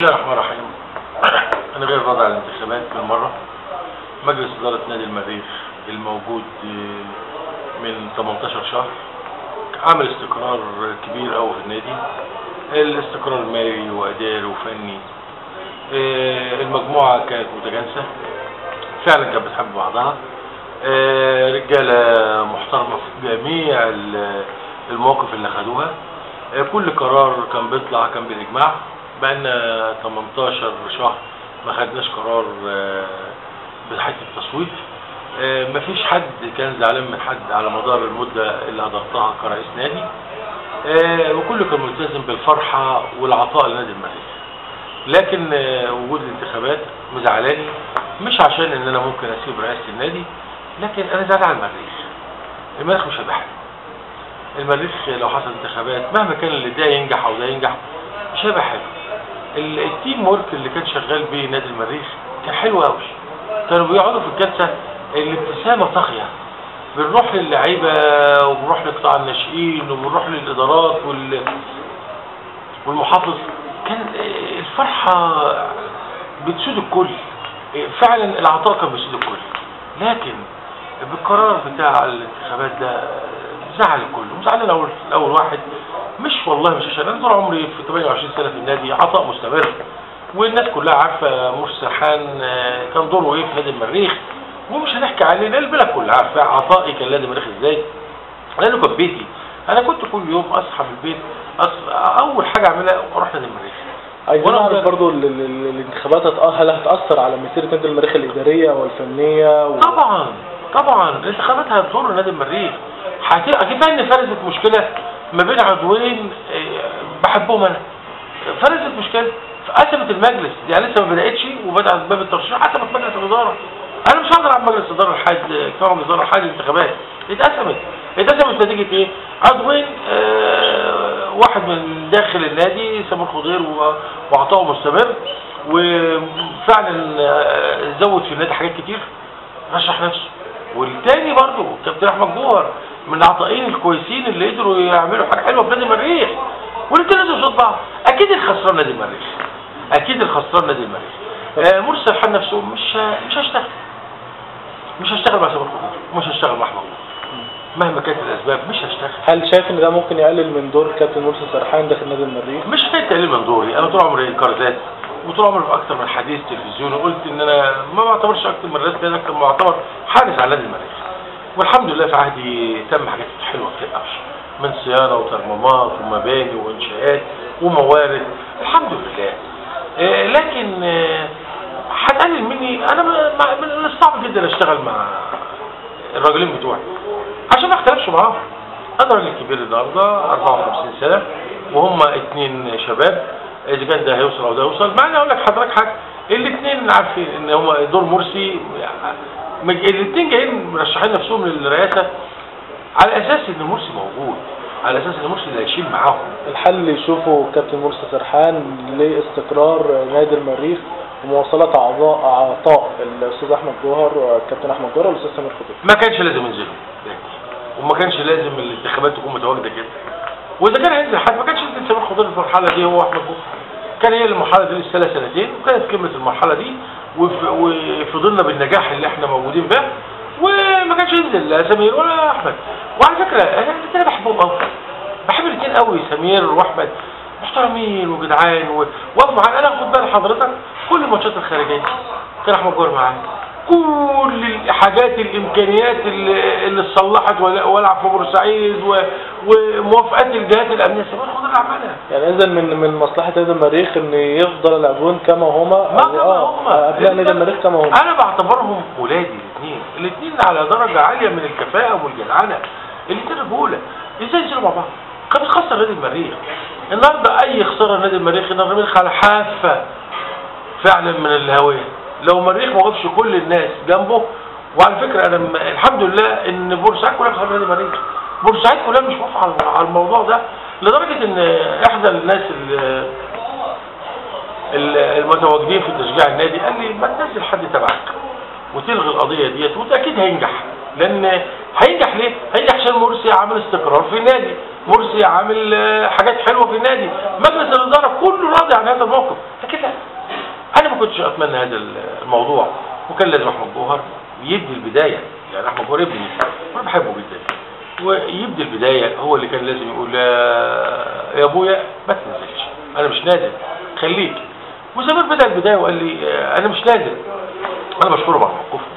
بسم الله الرحمن الرحيم. أنا غير راضي على الانتخابات بالمرة. مجلس إدارة نادي المريخ الموجود من 18 شهر عمل استقرار كبير أوي في النادي، الاستقرار مالي وإداري وفني. المجموعة كانت متجانسة فعلا، كانت بتحب بعضها، رجالة محترمة في جميع المواقف اللي خدوها. كل قرار كان بيطلع كان بالإجماع. بقالنا 18 شهر ما خدناش قرار بحيث التصويت. مفيش حد كان زعلان من حد على مدار المدة اللي حضرتها كرئيس نادي، وكله كان ملتزم بالفرحة والعطاء لنادي المريخ. لكن وجود الانتخابات مزعلاني، مش عشان ان انا ممكن اسيب رئاسة النادي، لكن انا زعلان على المريخ. المريخ مش هيبقى حلو. المريخ لو حصل انتخابات مهما كان اللي ده ينجح او ده ينجح مش هيبقى حلو. التيم ورك اللي كان شغال بيه نادي المريخ كان حلو قوي. كانوا بيقعدوا في الجلسه الابتسامه طاغيه، بنروح للعيبه وبنروح لقطاع الناشئين وبنروح للادارات والمحافظ. كان الفرحه بتسود الكل، فعلا العطاء كان بيسود الكل. لكن بالقرار بتاع الانتخابات ده زعل الكل، وزعل الاول واحد. مش والله مش عشان انا طول عمري في 28 سنه في النادي عطاء مستمر، والناس كلها عارفه مرسي سرحان كان دوره ايه في نادي المريخ، ومش هنحكي عليه لان البلد كلها عارفه عطائي كان نادي المريخ ازاي، لانه كان بيتي. انا كنت كل يوم اصحى من البيت اول حاجه اعملها اروح نادي المريخ. عايزين نعرف برضه الانتخابات هل هتاثر على مسيره نادي المريخ الاداريه والفنيه طبعا الانتخابات هتضر نادي المريخ. اكيد ان فرزت مشكله ما بين عضوين بحبهم انا، فرزت مشكله قسمت المجلس دي لسه ما بداتش، وبدات باب الترشيح قسمت مجلس الاداره. انا مش هقدر العب مجلس الاداره لحد كمان مجلس الاداره لحد الانتخابات. اتقسمت نتيجه ايه؟ عضوين، واحد من داخل النادي سمير خضير وعطاؤه مستمر، وفعلا زود في النادي حاجات كتير، رشح نفسه. والتاني برضه كابتن احمد جوهر من العطائين الكويسين اللي قدروا يعملوا حاجه حلوه في نادي المريخ، والاثنين لازم يصوت بعض. اكيد الخسران نادي المريخ، اكيد الخسران نادي المريخ. مرسي سرحان نفسه مش هشتغل مع سمير خضير، ومش هشتغل مع احمد جوهر مهما كانت الاسباب، مش هشتغل. هل شايف ان ده ممكن يقلل من دور كابتن مرسي سرحان داخل نادي المريخ؟ مش هيقلل من دوري. انا طول عمري كارزات، وطول عمري في اكتر من حديث تلفزيوني قلت ان انا ما بعتبرش اكتر من رئيس نادي، اكتر ما بعتبر حارس على نادي المريخ. والحمد لله في عهدي تم حاجات حلوه كتير قوي، من صيانه وترميمات ومباني وانشاءات وموارد، الحمد لله. لكن هتقلل مني. انا من الصعب جدا اشتغل مع الراجلين بتوعي عشان ما اختلفش معاهم. انا راجل كبير النهارده 54 سنه، وهم اتنين شباب. اذا كان ده هيوصل او ده هيوصل، مع ان اقول لك حضرتك حاجه، الاثنين عارفين ان هم دور مرسي. الاثنين جايين مرشحين نفسهم للرئاسه على اساس ان مرسي موجود، على اساس ان مرسي اللي هيشيل معاهم. الحل اللي يشوفه كابتن مرسي سرحان لاستقرار نادي المريخ ومواصله عطاء الاستاذ احمد جوهر والكابتن احمد جوهر والاستاذ سمير خضير. ما كانش لازم ينزلوا، وما كانش لازم الانتخابات تكون متواجده كده. واذا كان هينزل حد ما كانش ينزل سمير خضير في المرحله دي هو احمد جوهر. كان هي المرحله دي لسه سنتين، وكانت كلمه المرحله دي، وفضلنا بالنجاح اللي احنا موجودين به، وما كانش ينزل لا سمير ولا احمد. وعلى فكره انا الاثنين بحبهم قوي، بحب الاثنين قوي، سمير واحمد محترمين وجدعان وقفوا معانا. انا خد بال حضرتك كل الماتشات الخارجيه كان احمد جوهر معانا، كل الحاجات الامكانيات اللي اتصلحت والعب في بورسعيد وموافقات الجهات الامنيه سمير خضير اللي عملها. يعني اذا من مصلحه نادي المريخ ان يفضل اللاعبون كما هما، ابناء نادي المريخ كما هما. انا بعتبرهم ولادي الاثنين على درجه عاليه من الكفاءه والجدعنه. الاثنين رجوله، ازاي ينزلوا مع بعض؟ كان بتخسر نادي المريخ. النهارده اي خساره نادي المريخ، المريخ على حافه فعلا من الهويه. لو المريخ ما وقفش كل الناس جنبه، وعلى فكره انا الحمد لله ان بورسعيد كلها بتحب نادي المريخ، بورسعيد كلها مش موافقه على الموضوع ده، لدرجه ان احدى الناس المتواجدين في تشجيع النادي قال لي ما تنزل حد تبعك وتلغي القضيه ديت، واكيد هينجح. لان هينجح ليه؟ هينجح عشان مرسي عامل استقرار في النادي، مرسي عامل حاجات حلوه في النادي، مجلس الاداره كله راضي عن هذا الموقف. لكن لا، كنتش اتمنى هذا الموضوع، وكان لازم احمد جوهر يبني البدايه. يعني احمد جوهر ابني وانا بحبه جدا، ويبدي البدايه. هو اللي كان لازم يقول يا ابويا ما تنزلش، انا مش نازل، خليك. وسمير بدا البدايه وقال لي انا مش نازل. انا بشكرهم على موقفهم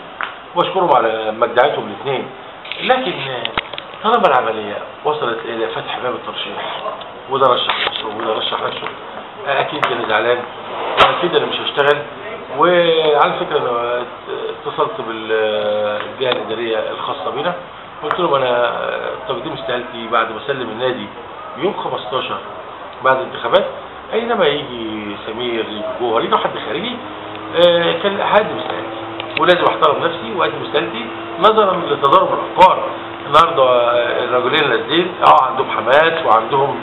وبشكرهم على مجدعتهم الاثنين، لكن طالما العمليه وصلت الى فتح باب الترشيح وده رشح نفسه وده رشح نفسه، اكيد كان زعلان واكيد انا مش هشتغل. وعلى فكره انا اتصلت بالجهه الاداريه الخاصه بنا، قلت لهم انا تقديم استقالتي بعد ما اسلم النادي يوم 15 بعد الانتخابات، اينما يجي سمير يجي جوهر يجي حد خارجي كان هقدم استقالتي، ولازم احترم نفسي واقدم استقالتي نظرا لتضارب الافكار. النهارده الرجلين نازلين عندهم حماس وعندهم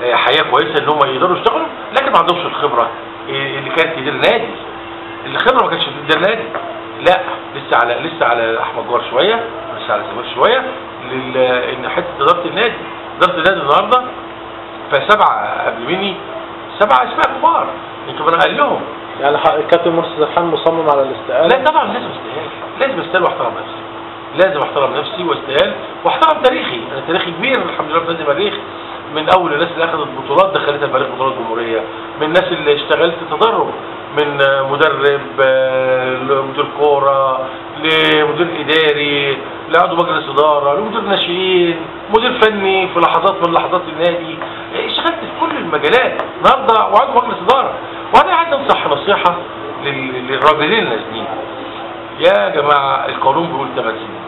حياه كويسه ان هم يقدروا يشتغلوا، لكن ما عندهمش الخبره اللي كانت تدير نادي. الخبره ما كانتش تدير نادي، لا لسه على احمد جوهر شويه، لسه على سمير شويه، ان حته اداره النادي النهارده فسبعه قبل مني، 7 اسماء كبار يمكن انا قال لهم. يعني الكابتن مرسي سرحان مصمم على الاستقاله؟ لا طبعا لازم استقال واحترم نفسي، لازم احترم نفسي واستقال واحترم تاريخي. انا تاريخي كبير الحمد لله في نادي المريخ، من اول الناس اللي اخذت بطولات دخلتها المريخ بطولات جمهوريه، من الناس اللي اشتغلت تدرب، من مدرب لمدير كوره لمدير اداري لعضو مجلس اداره لمدير ناشئين مدير فني في لحظات من لحظات النادي، اشتغلت في كل المجالات النهارده وعضو مجلس اداره. وانا عايز انصح نصيحه للراجلين النازلين، يا جماعه القانون بيقول 8 سنين،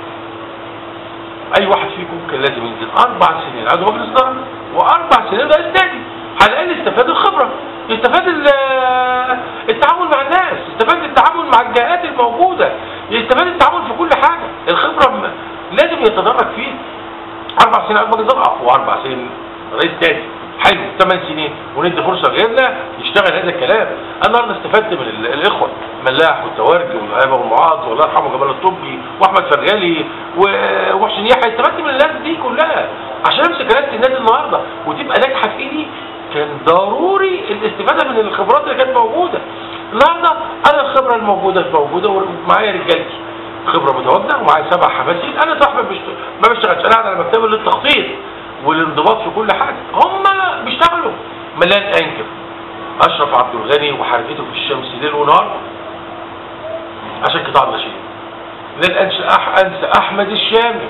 اي واحد فيكم كان لازم ينزل 4 سنين عضو مجلس اداره و4 سنين رئيس نادي، على الاقل يستفاد الخبره، يستفاد التعامل مع الناس، يستفاد التعامل مع الجهات الموجوده، يستفاد التعامل في كل حاجه. الخبره لازم يتدرج فيه. 4 سنين عضو مجلس اداره و4 سنين رئيس نادي، حلو. 8 سنين وندي فرصه غيرنا يشتغل هذا الكلام. انا النهارده استفدت من الاخوه ملاح والتوارجي والهيبه والمعاذ والله يرحمه جمال الطبي واحمد فرغالي وحسين يحيى، استفدت من الناس دي كلها عشان امسك رئاسه النادي النهارده وتبقى ناجحه في ايدي. كان ضروري الاستفاده من الخبرات اللي كانت موجوده. النهارده انا الخبره الموجوده ومعايا رجالتي خبره متواجده ومعايا 7 حماسين. انا صاحب ما بشتغلش، انا قاعد على مكتبي للتخطيط والانضباط في كل حاجه، هم بيشتغلوا. ملان انكر اشرف عبد الغني وحركته في الشمس ليل ونهار عشان قطاع الناشئين. لن انسى احمد الشامي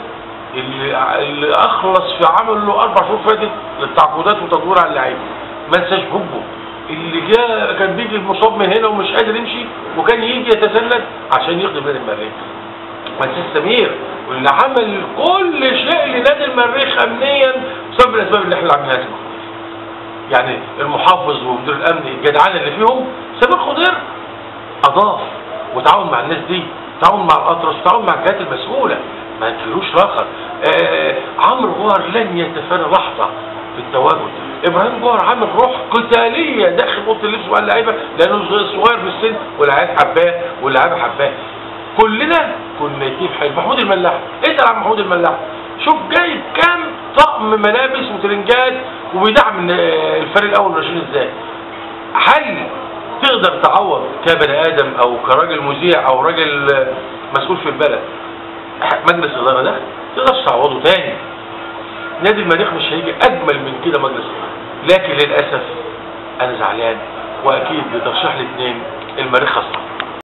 اللي اخلص في عمله 4 شهور فاتت للتعاقدات وتدوير على اللعيبه. ما انساش بوبو اللي جاء كان بيجي المصاب من هنا ومش قادر يمشي وكان يجي يتسلل عشان يخدم نادي المريخ. ما انساش سمير واللي عمل كل شيء لنادي المريخ امنيا بسبب الاسباب اللي احنا عاملينها دي. يعني المحافظ ومدير الامن الجدعان اللي فيهم سمير خضير اضاف وتعاون مع الناس دي، تعاون مع الاطرس وتعاون مع الجهات المسؤوله، ما تفيروش رخر. عمرو جوهر لن يتفانى لحظه في التواجد. ابراهيم جوهر عامل روح قتاليه داخل اوضه اللبس مع اللعيبه لانه صغير في السن والعيال حباه واللعيبه حباه. كلنا كنا يتيم حلو. محمود الملاح، اسال عن محمود الملاح، شوف جايب كام طقم ملابس وترنجات وبيدعم الفريق الاول والناشئين ازاي. هل تقدر تعوض كبني ادم او كراجل مذيع او راجل مسؤول في البلد مجلس الاداره ده؟ تقدرش تعوضه تاني. نادي المريخ مش هيجي اجمل من كده مجلس الاداره، لكن للاسف انا زعلان واكيد بترشيح الاثنين المريخ خسران.